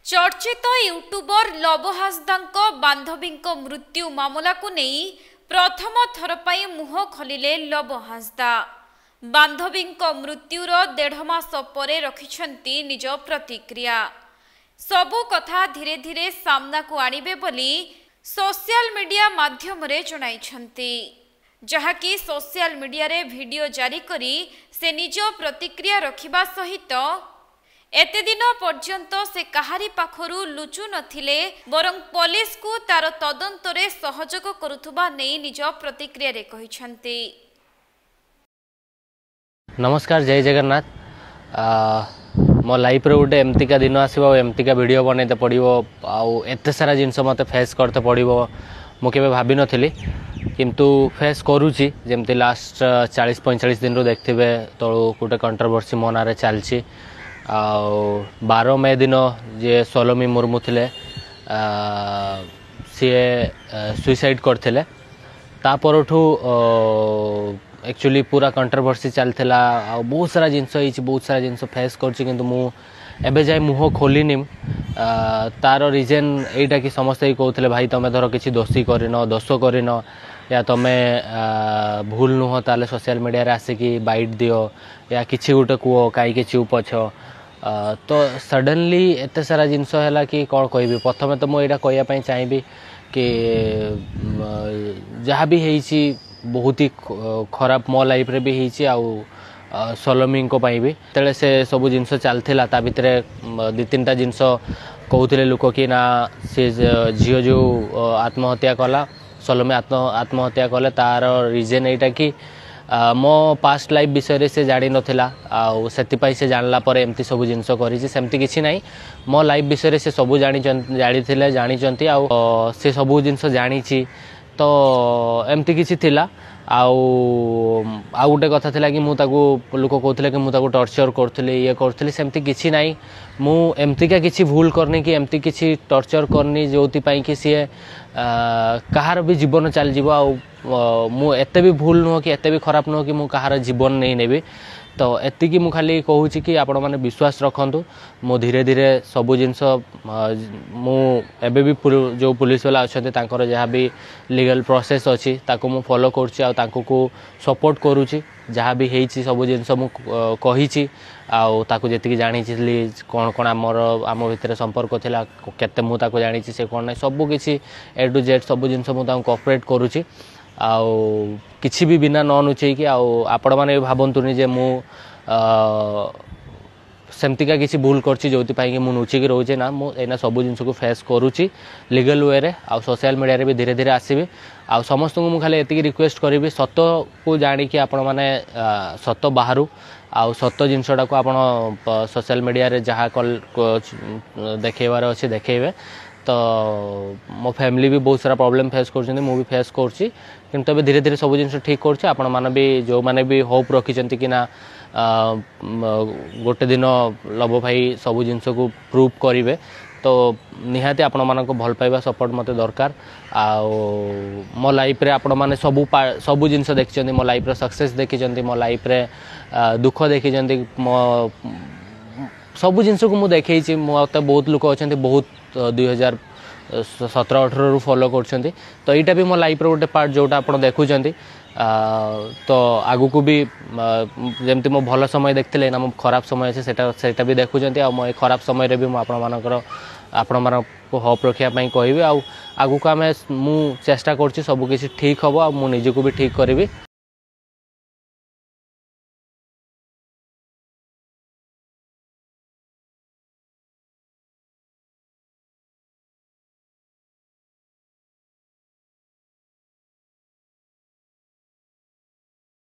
चर्चित YouTuber love हासदाଙ୍କ बांधवीଙ୍କ मृत्यु मामला को नहीं प्रथम थर पर मुह खोलिले लव हासदा। बांधवीଙ୍କ मृत्युर 1.5 मास पर रखिछंती निज प्रतिक्रिया। सबु कथा धीरे धीरे सामना को आनिबे बोली सोशल मीडिया माध्यम रे जणाइछंती, जहाकि सोशल मीडिया रे वीडियो जारी करी से निज प्रतिक्रिया रखिबा सहित एते दिन पर्यंत से कहारी पाखरु लुचु नथिले बरं पुलिस को तार तदंतरे सहयोग करुथुबा नै निज प्रतिक्रिया रे कहिछंती। नमस्कार, जय जगन्नाथ। मो लाइफ रे गोटे एमतिका दिन आसीबो, एमतिका वीडियो बनैते पड़िबो, आउ एते सारा जिंस मते फेस करते पड़िबो मु केबे भाबी नथिली, किंतु फेस करूची। जेमति लास्ट 40-45 दिन रो देखथिबे तळो गोटे कंट्रोवर्सी मोना रे चलची। 12 मई दिन जे सोलोमी मुर्मू थिले सी सुइसाइड करथिले। तापरठू एक्चुअली पूरा कंट्रोवर्सी चलथिला, आ बहुत सारा जिंस हिच, बहुत सारा जिंस फेस करची, किंतु मु एबे जाय मुह खोलिनी। तार रीजन एटा कि समस्त ही कहउथिले भाई तमे धर किछि दोषी करिनो, दोष करिनो, या तमे भूल नुह ताले सोशल मीडिया रे आसिकी बाइट दियो, या किछि गुटे कुओ काई के चुप अछो। तो सडनली एते सारा जिनस है कि कौन कह प्रथम तो मुझे कहया चाहिए कि जहाँ भी है बहुत ही खराब मो लाइफ रे भी है सोलोमी भी तेरे से सब जिनस चलता ता भितर 2-3टा जिनस कहते लोक कि ना सी झील जो आत्महत्या कला, सोलोमी आत्महत्या कले तार रिजन एटा कि मो पास्ट लाइफ विषय से जानी नथिला, से जानला पर एमती सब जिनस करिछि। सेमती किछि नाही, मो लाइफ विषय से सब जानी से सब जिनस जानिछि। तो एमती किछि थिला। आउ गोटे कथा थिला कि मुझे लोक कहते कि मुझे टर्चर करथुली, ये करथुली, सेमती किछि नाही। मु एमतीका किछि भूल करनी कि एमती किछि टर्चर करनी जोति पई कि सी कहार भी जीवन चल जीव। मु एते भी भूल नुह कि एते भी खराब नुह कि मु कहार जीवन नहीं नेबी। तो एति कि मु खाली कहूची कि आपण माने विश्वास रखंतु। मु धीरे धीरे सब जिनस मु एबे भी जो पुलिस वाला अछते तांकर जहाँ भी लीगल प्रोसेस अच्छी ताको मु फॉलो करछि, आ तांको को सपोर्ट करूची। जहाँ भी हेछि सब जिनस मु कहिछि, आउ ताको जेतिकी जानिछि कोन कोन आम भितर संपर्क थिला, केते मु ताको जानिछि से कोन नै, सब किछि A to Z सब जिनस मु ताको कोऑपरेट करूची। आउ किछि भी बिना न नुचै कि आपण माने भाबंतुनी जे मु सेमतिका किछि भूल करछि जोति पई कि मु नुची कि रहउचे ना। मु एना सब जिनस को फेस करूची लीगल वे रे, आ सोशल मीडिया रे भी धीरे धीरे आसीबे। आ समस्त को मु खाली एतिकी रिक्वेस्ट करिवि सत को जानि कि आपण माने सत बाहरु आ सत जिनसटा को आपण सोशल मीडिया रे जहा कल देखेबार अछि देखेबे। तो मो फैमिली भी बहुत सारा प्रॉब्लम फेस करछन, मु भी फेस करछि, किंतु अबे धीरे धीरे सब जिनस ठीक करछि। आपण माने भी जो माने भी होप रखिचंती कि ना गोटे दिन लव भाई सब जिनस को प्रूव करिवे। तो निहाती आपण मानको भल पाइबा सपोर्ट मते दरकार। आ मो लाइफ रे आपण माने सब जिनस देखिचंती, मो लाइफ रे सक्सेस देखिचंती, मो लाइफ रे दुख देखिचंती, मो सब जिनस को मु देखैछि। मते बहुत लोक अछंती बहुत 2017-18 रु फॉलो करछंती। तो एटा भी मो लाइफ रो गोटे पार्ट जोटा आपण देखुचंती। तो आगु को भी जेमती मो भल समय देखथिले ना मो खराब समय अछि सेटा भी देखुचंती। आ मो खराब समय रे भी मो आपण मानको होप रखिया पई कहबी। आ आगु को हमें मु चेष्टा करछि सब किछि ठीक हबो, आ मु निजे को भी ठीक करबी।